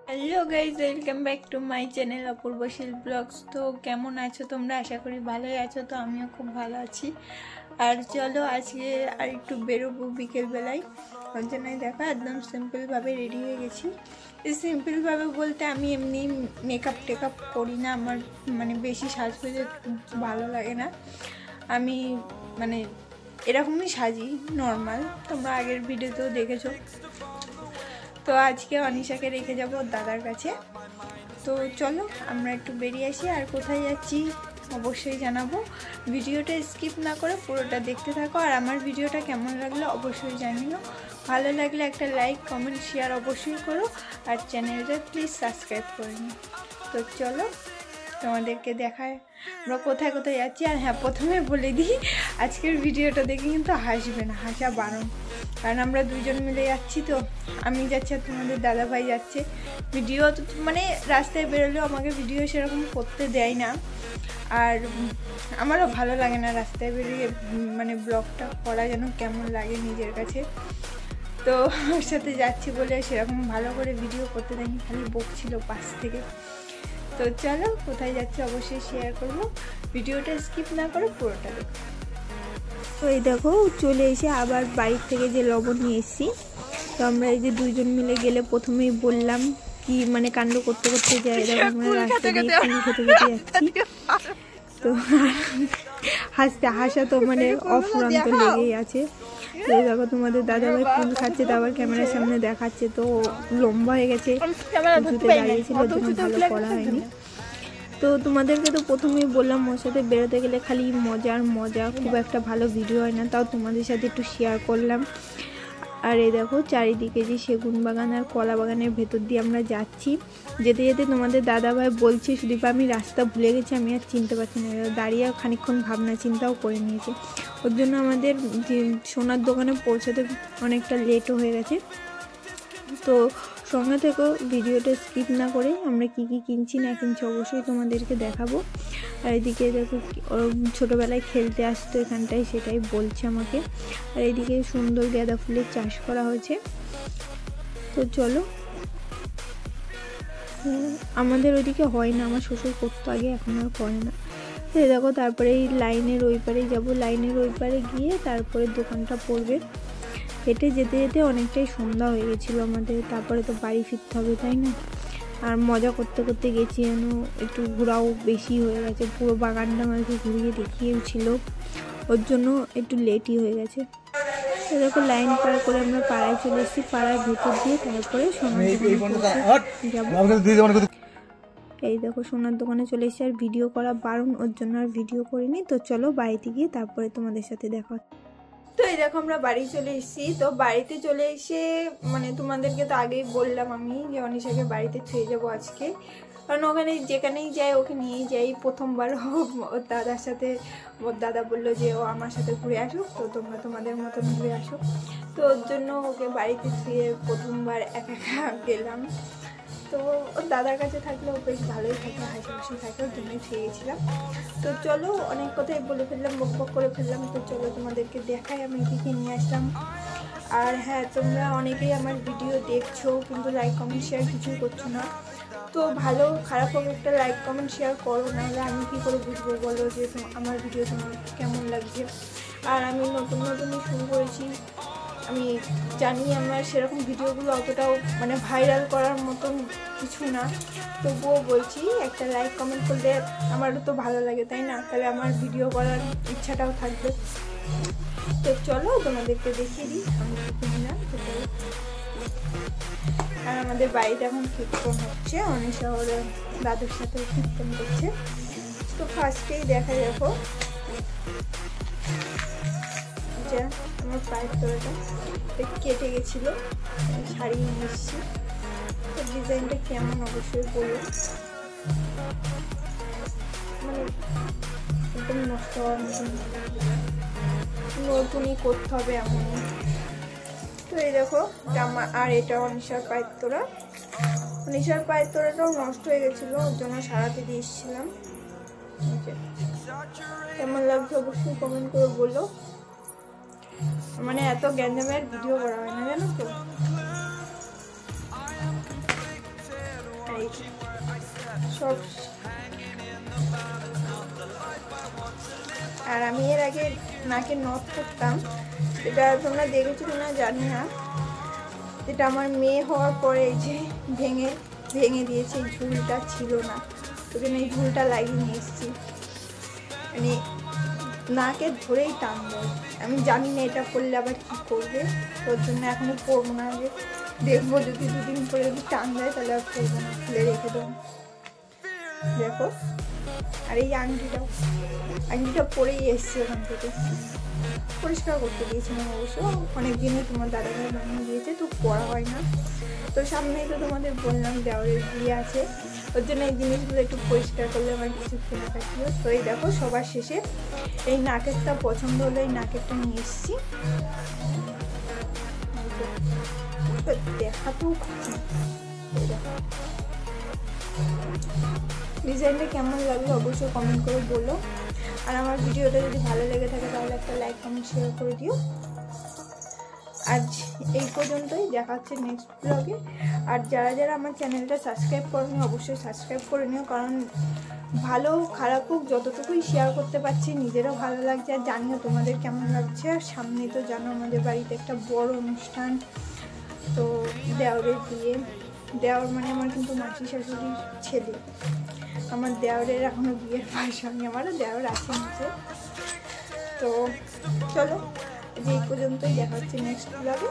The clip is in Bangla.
Hello guys, welcome back to my channel Apurbashil vlogs. তো কেমন আছো তোমরা? আশা করি ভালোই আছো। তো আমিও খুব ভালো আছি। আর চলো আজকে আর একটু বেরোবো বিকেলবেলায়। ওর জন্যই দেখো একদম সিম্পলভাবে রেডি হয়ে গেছি। সিম্পলভাবে বলতে আমি এমনি মেকআপ টেকআপ করি না, আমার মানে বেশি সাজগোজে ভালো লাগে না। আমি মানে এরকমই সাজি, নর্মাল। তোমরা আগের ভিডিওতেও দেখেছো। তো আজকে অনিশাকে রেখে যাব দাদার কাছে। তো চলো আমরা একটু বেরিয়ে আসি। আর কোথায় যাচ্ছি অবশ্যই জানাবো। ভিডিওটা স্কিপ না করে পুরোটা দেখতে থাকো। আর আমার ভিডিওটা কেমন লাগলো অবশ্যই জানিও। ভালো লাগলে একটা লাইক কমেন্ট শেয়ার অবশ্যই করো। আর চ্যানেলটা প্লিজ সাবস্ক্রাইব করে নিও। তো চলো তোমাদেরকে দেখায় আমরা কোথায় কোথায় যাচ্ছি। আর হ্যাঁ, প্রথমে বলে দিই আজকের ভিডিওটা দেখে কিন্তু হাসবে না, হাসা বারণ। কারণ আমরা দুজন মিলে যাচ্ছি। তো আমি যাচ্ছি আর তোমাদের দাদাভাই যাচ্ছে। ভিডিও তো মানে রাস্তায় বেরোলেও আমাকে ভিডিও সেরকম করতে দেয় না। আর আমারও ভালো লাগে না রাস্তায় বেরিয়ে মানে ব্লগটা করা, যেন কেমন লাগে নিজের কাছে। তো ওর সাথে যাচ্ছি বলে সেরকম ভালো করে ভিডিও করতে দেয়নি, খালি বকছিল পাশ থেকে। তো চলো কোথায় যাচ্ছি অবশ্যই শেয়ার করবো। ভিডিওটা স্কিপ না করে পুরোটা দেখো। তো এই দেখো চলে এসে আবার বাড়ির থেকে যে লবণ নিয়ে এসেছি। তো আমরা এই যে দুইজন মিলে গেলে প্রথমেই বললাম কি মানে কাণ্ড করতে করতে যাই। আমরা রাস্তা দিয়ে ফুল খেতে খেতে যাচ্ছি। তো হাসা তো মানে অফুরন্ত লেগেই আছে। তো দেখো তোমাদের দাদাভাই ফুল খাচ্ছে, তো আবার ক্যামেরার সামনে দেখাচ্ছে। তো লম্বা হয়ে গেছে, উঁচুতে দাঁড়িয়েছিল, জন্য ভালো করা হয়নি। তো তোমাদেরকে তো প্রথমেই বললাম ওর সাথে বেরোতে গেলে খালি মজার মজা, খুব একটা ভালো ভিডিও হয় না, তাও তোমাদের সাথে একটু শেয়ার করলাম। আর এই দেখো চারিদিকে যে সেগুন বাগান আর কলা বাগানের ভেতর দিয়ে আমরা যাচ্ছি। যেতে যেতে তোমাদের দাদাভাই বলছে সুদীপ আমি রাস্তা ভুলে গেছি, আমি আর চিনতে পারছি না। দাঁড়িয়ে খানিকক্ষণ ভাবনা চিন্তাও করে নিয়েছে। ওর জন্য আমাদের যে সোনার দোকানে পৌঁছাতে অনেকটা লেটও হয়ে গেছে। তো সঙ্গে থেকে ভিডিওটা স্কিপ না করে আমরা কি কি কিনছি না কিনছি অবশ্যই তোমাদেরকে দেখাবো। আর এদিকে দেখো ছোটোবেলায় খেলতে আসতো এখানটায়, সেটাই বলছে আমাকে। আর এদিকে সুন্দর গাঁদা ফুলের চাষ করা হয়েছে। তো চলো, আমাদের ওইদিকে হয় না, আমার শ্বশুর করতো আগে, এখন আর করে না। তো দেখো তারপরে এই লাইনের ওই পারেই যাবো। লাইনের ওই পারে গিয়ে তারপরে দোকানটা পড়বে। হেঁটে যেতে যেতে অনেকটাই সন্ধ্যা হয়ে গেছিলো আমাদের। তারপরে তো বাড়ি ফিরতে হবে, তাই না? আর মজা করতে করতে গেছি, যেন একটু ঘোরাও বেশি হয়ে গেছে। পুরো বাগানটা আমাকে ঘুরিয়ে দেখিয়েছিল, ওর জন্য একটু লেটই হয়ে গেছে। এরকম লাইন পার করে আমরা পাড়ায় চলে এসেছি। পাড়ার ভেতর দিয়ে তারপরে সোনার দোকানে যাবো। এই দেখো সোনার দোকানে চলে এসেছি। আর ভিডিও করা বারণ, ওর জন্য আর ভিডিও করিনি। তো চলো বাড়িতে গিয়ে তারপরে তোমাদের সাথে দেখা। তো এই দেখো আমরা বাড়ি চলে এসেছি। তো বাড়িতে চলে এসে মানে তোমাদেরকে তো আগেই বললাম আমি যে অনিশাকে বাড়িতে ছুঁয়ে যাবো আজকে। কারণ ওখানে যেখানেই যাই ওকে নিয়েই যাই। প্রথমবার ওর দাদার সাথে, ওর দাদা বললো যে ও আমার সাথে ঘুরে আসুক, তো তোমরা তোমাদের মতন ঘুরে আসো। তো ওর জন্য ওকে বাড়িতে ছুঁয়ে প্রথমবার একা একা গেলাম। তো ওর দাদার কাছে থাকলে ও বেশ ভালোই থাকে, হাসি থাকে, ওর জন্যই ছুঁয়ে গেছিলাম। তো চলো অনেক কথাই বলে ফেললাম, বক করে ফেললাম। তো চলো তোমাদেরকে দেখাই আমি কী কী নিয়ে আসলাম। আর হ্যাঁ, তোমরা অনেকেই আমার ভিডিও দেখছো কিন্তু লাইক কমেন্ট শেয়ার কিছুই করছো না। তো ভালো খারাপ হোক একটা লাইক কমেন্ট শেয়ার করো, নাহলে আমি কী করে বুঝবো বলো যে আমার ভিডিও তোমার কেমন লাগছে। আর আমি নতুনই শুরু করেছি, আমি জানি আমার সেরকম ভিডিওগুলো অতটাও মানে ভাইরাল করার মতন কিছু না। তবুও বলছি একটা লাইক কমেন্ট করলে আমারও তো ভালো লাগে, তাই না? তাহলে আমার ভিডিও করার ইচ্ছাটাও থাকবে। তো চলো তোমাদেরকে দেখিয়ে দিই আমি কিনি না। তো চলো। আর আমাদের বাড়িতে এখন কীর্তন হচ্ছে, অনিশা ওর দাদুর সাথে কীর্তন করছে। তো ফার্স্টেই দেখা দেখো যে আমার পায়ের তলাটা কেটে গেছিলো, শাড়ি নিয়ে এসেছি। তো ডিজাইনটা কেমন অবশ্যই বলো, মানে একদম নষ্ট হওয়ার মতন, নতুনই করতে হবে এমন। তো এই দেখো আমার, আর এটা অনিশার পায়ের তোড়া। অনিশার পায়ের তোড়াটাও নষ্ট হয়ে গেছিলো, ওর জন্য সারাতে দিয়ে এসেছিলাম। কেমন লাগছে অবশ্যই কমেন্ট করে বলো। মানে এত গ্যাঞ্জামের ভিডিও করা হয় না, জানো তো। সব। আর আমি এর আগে নাকে নথ করতাম, এটা তোমরা দেখেছো কিনা জানি না, এটা আমার মেয়ে হওয়ার পরে এই যে ভেঙে দিয়েছে, এই ঝুলটা ছিল না, ওই জন্য এই ঝুলটা লাগিয়ে নিয়ে এসেছি। মানে নাকে ধরেই টান দেয়, আমি জানি না এটা করলে আবার কী করবে, ওর জন্য এখনো করবো না, আগে দেখবো যদি দুদিন পরে যদি টান দেয় তাহলে আর করবো না, খুলে রেখে দেবো। দেখো, আর এই আংটিটা পরেই এসছে ওখান থেকে, পরিষ্কার করতে দিয়েছিলাম অবশ্য অনেক দিনই, তোমার দাদাভাই বানিয়ে দিয়েছে, তো পরা হয় না। তো সামনেই তো তোমাদের বললাম দেওয়ারের বিয়ে আছে, ওর জন্য এই জিনিসগুলো একটু পরিষ্কার করলে আমার কিছু কেনাকাটিও। তো এই দেখো সবার শেষে এই নাকেরটা পছন্দ হলো, এই নাকেরটা নিয়ে এসেছি, দেখাতেও ডিজাইনটা কেমন লাগলো অবশ্যই কমেন্ট করে বলো। আর আমার ভিডিওটা যদি ভালো লেগে থাকে তাহলে একটা লাইক কমেন্ট শেয়ার করে দিও। আজ এই পর্যন্তই, দেখা হচ্ছে নেক্সট ব্লগে। আর যারা আমার চ্যানেলটা সাবস্ক্রাইব করনি অবশ্যই সাবস্ক্রাইব করে নিও, কারণ ভালো খারাপ হোক যতটুকুই শেয়ার করতে পারছি নিজেরও ভালো লাগছে, আর জানিও তোমাদের কেমন লাগছে। আর সামনেই তো জানো আমাদের বাড়িতে একটা বড় অনুষ্ঠান, তো দেওরের বিয়ে, দেওর মানে আমার কিন্তু মাসি শাশুড়ির ছেলে, আমার দেওরের এখনও বিয়ের বয়স হয়নি, আমারও দেওর আছে নিচে। তো চলো এই পর্যন্তই, দেখা হচ্ছে নেক্সট ব্লগে।